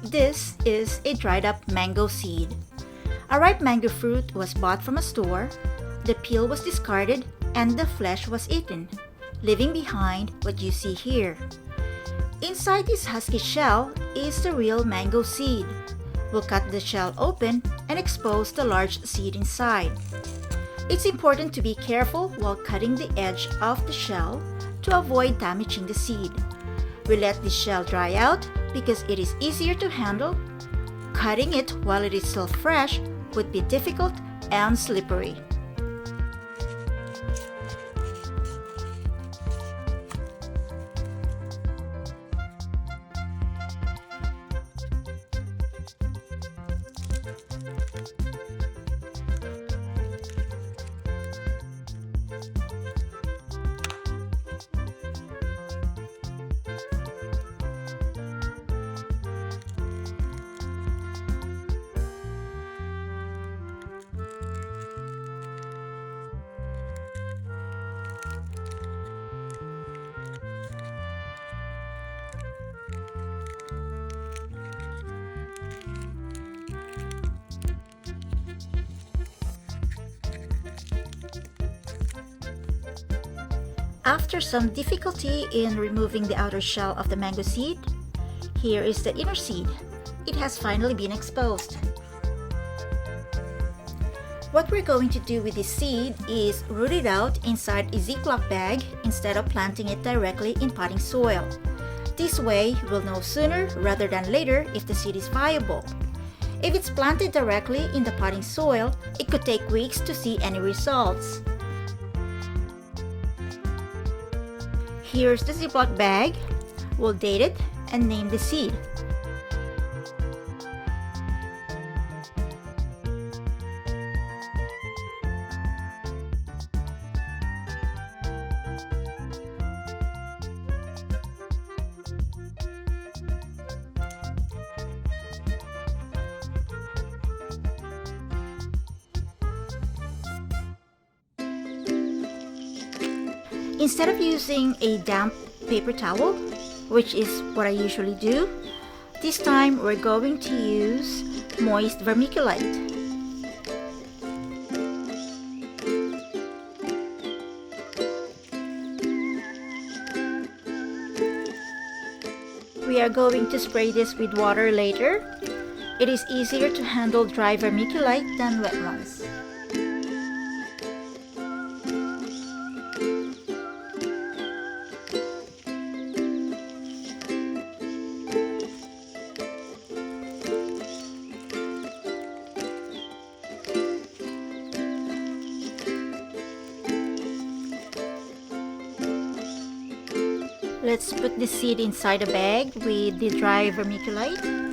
This is a dried up mango seed. A ripe mango fruit was bought from a store, the peel was discarded, and the flesh was eaten, leaving behind what you see here. Inside this husky shell is the real mango seed. We'll cut the shell open and expose the large seed inside. It's important to be careful while cutting the edge of the shell to avoid damaging the seed. We let the shell dry out because it is easier to handle. Cutting it while it is still fresh would be difficult and slippery. After some difficulty in removing the outer shell of the mango seed, here is the inner seed. It has finally been exposed. What we're going to do with this seed is root it out inside a Ziploc bag instead of planting it directly in potting soil. This way, we'll know sooner rather than later if the seed is viable. If it's planted directly in the potting soil, it could take weeks to see any results. Here's the Ziploc bag. We'll date it and name the seed. Instead of using a damp paper towel, which is what I usually do, this time we're going to use moist vermiculite. We are going to spray this with water later. It is easier to handle dry vermiculite than wet ones. Let's put the seed inside a bag with the dry vermiculite.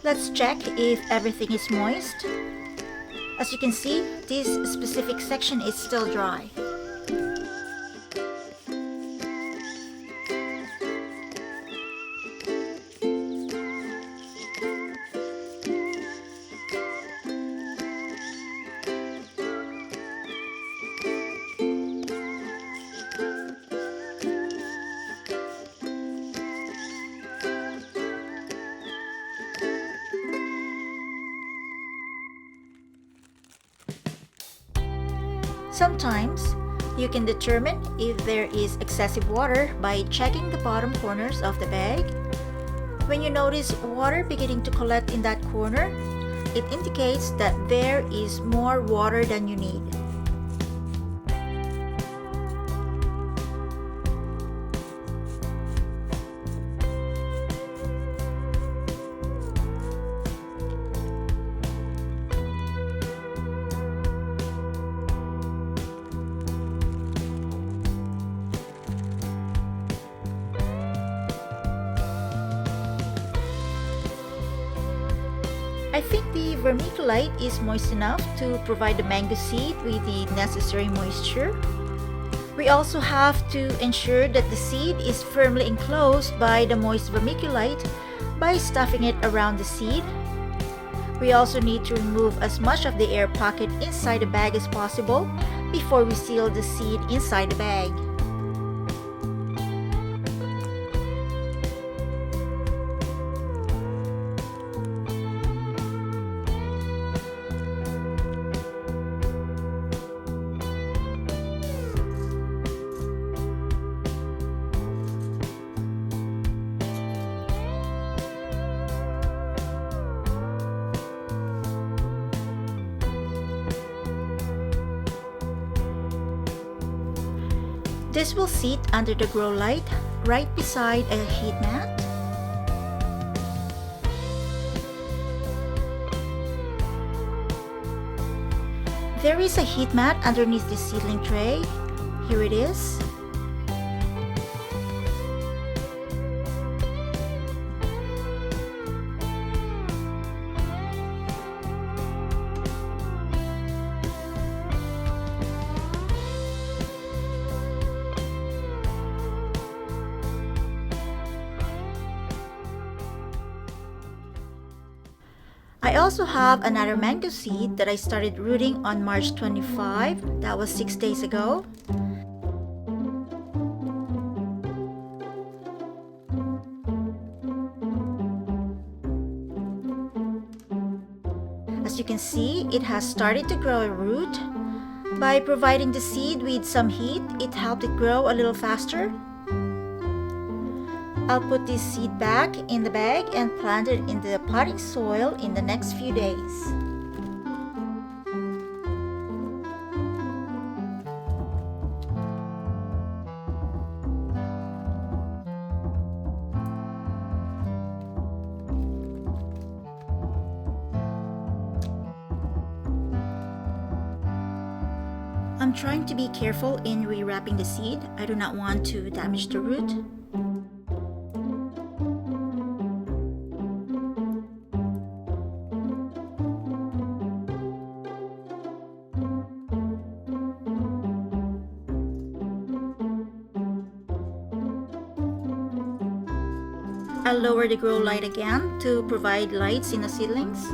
Let's check if everything is moist. As you can see, this specific section is still dry. Sometimes, you can determine if there is excessive water by checking the bottom corners of the bag. When you notice water beginning to collect in that corner, it indicates that there is more water than you need. I think the vermiculite is moist enough to provide the mango seed with the necessary moisture. We also have to ensure that the seed is firmly enclosed by the moist vermiculite by stuffing it around the seed. We also need to remove as much of the air pocket inside the bag as possible before we seal the seed inside the bag. This will sit under the grow light right beside a heat mat. There is a heat mat underneath the seedling tray. Here it is. I also have another mango seed that I started rooting on March 25. That was 6 days ago. As you can see, it has started to grow a root. By providing the seed with some heat, it helped it grow a little faster. I'll put this seed back in the bag and plant it in the potting soil in the next few days. I'm trying to be careful in rewrapping the seed. I do not want to damage the root. I'll lower the grow light again to provide lights in the seedlings.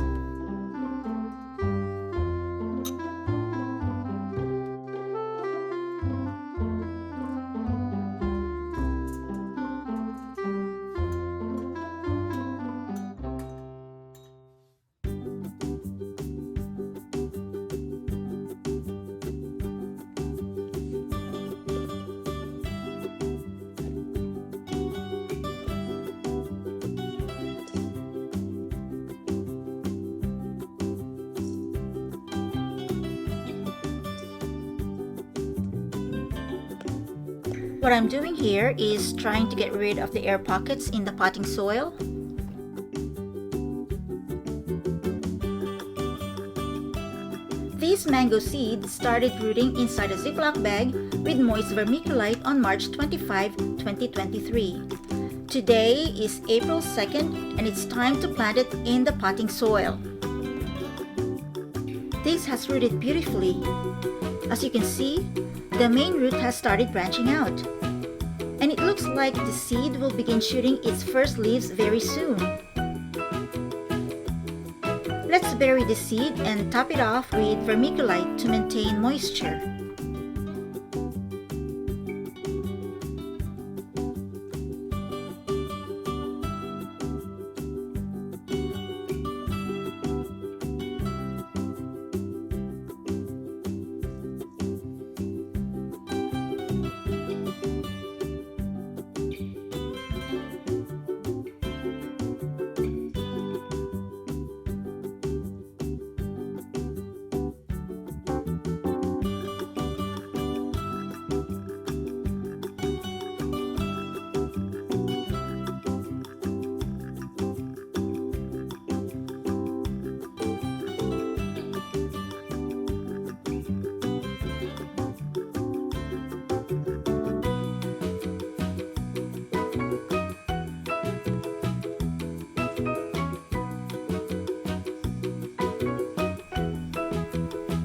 What I'm doing here is trying to get rid of the air pockets in the potting soil. These mango seeds started rooting inside a Ziploc bag with moist vermiculite on March 25, 2023. Today is April 2nd and it's time to plant it in the potting soil. This has rooted beautifully. As you can see, the main root has started branching out. And it looks like the seed will begin shooting its first leaves very soon. Let's bury the seed and top it off with vermiculite to maintain moisture.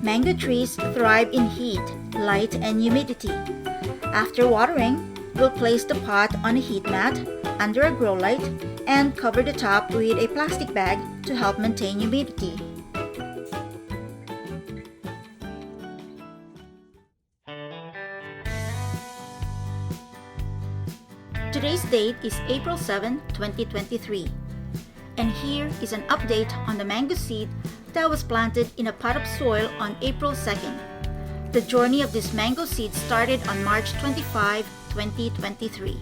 Mango trees thrive in heat, light, and humidity. After watering, we'll place the pot on a heat mat under a grow light and cover the top with a plastic bag to help maintain humidity. Today's date is April 7, 2023. And here is an update on the mango seed that was planted in a pot of soil on April 2nd. The journey of this mango seed started on March 25, 2023.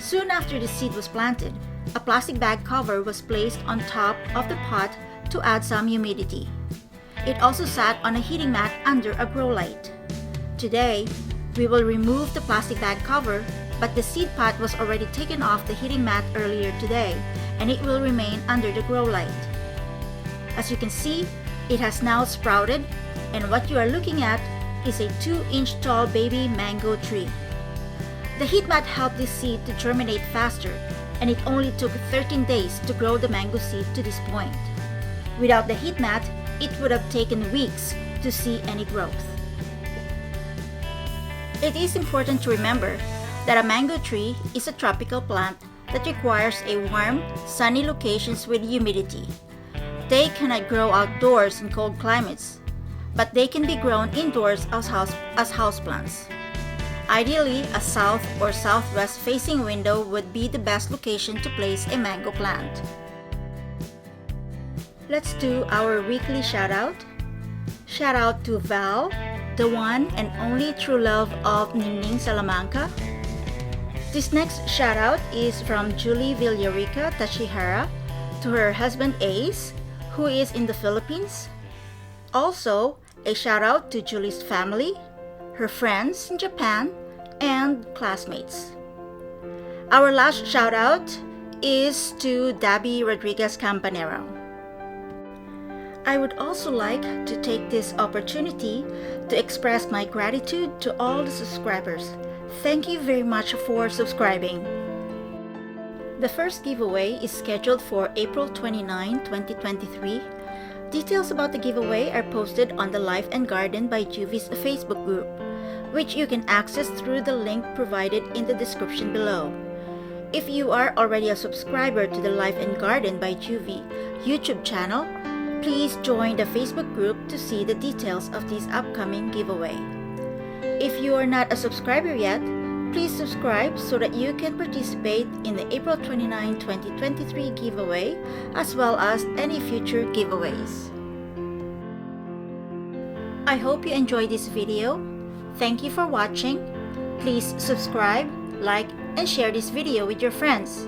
Soon after the seed was planted, a plastic bag cover was placed on top of the pot to add some humidity. It also sat on a heating mat under a grow light. Today, we will remove the plastic bag cover, but the seed pot was already taken off the heating mat earlier today, and it will remain under the grow light. As you can see, it has now sprouted, and what you are looking at is a 2-inch tall baby mango tree. The heat mat helped this seed to germinate faster, and it only took 13 days to grow the mango seed to this point. Without the heat mat, it would have taken weeks to see any growth. It is important to remember that a mango tree is a tropical plant that requires a warm, sunny locations with humidity. They cannot grow outdoors in cold climates, but they can be grown indoors as houseplants. Ideally, a south or southwest facing window would be the best location to place a mango plant. Let's do our weekly shout out. Shout out to Val, the one and only true love of Ningning Salamanca. This next shout out is from Julie Villarica Tachihara to her husband Ace, who is in the Philippines. Also, a shout out to Julie's family, her friends in Japan, and classmates. Our last shout out is to Dabi Rodriguez Campanero. I would also like to take this opportunity to express my gratitude to all the subscribers. Thank you very much for subscribing. The first giveaway is scheduled for April 29, 2023. Details about the giveaway are posted on the Life and Garden by Juvy's Facebook group, which you can access through the link provided in the description below. If you are already a subscriber to the Life and Garden by Juvy YouTube channel, please join the Facebook group to see the details of this upcoming giveaway. If you are not a subscriber yet, please subscribe so that you can participate in the April 29, 2023 giveaway as well as any future giveaways. I hope you enjoyed this video. Thank you for watching. Please subscribe, like, and share this video with your friends.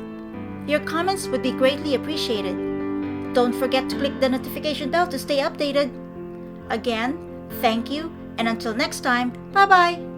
Your comments would be greatly appreciated. Don't forget to click the notification bell to stay updated. Again, thank you, and until next time, bye-bye!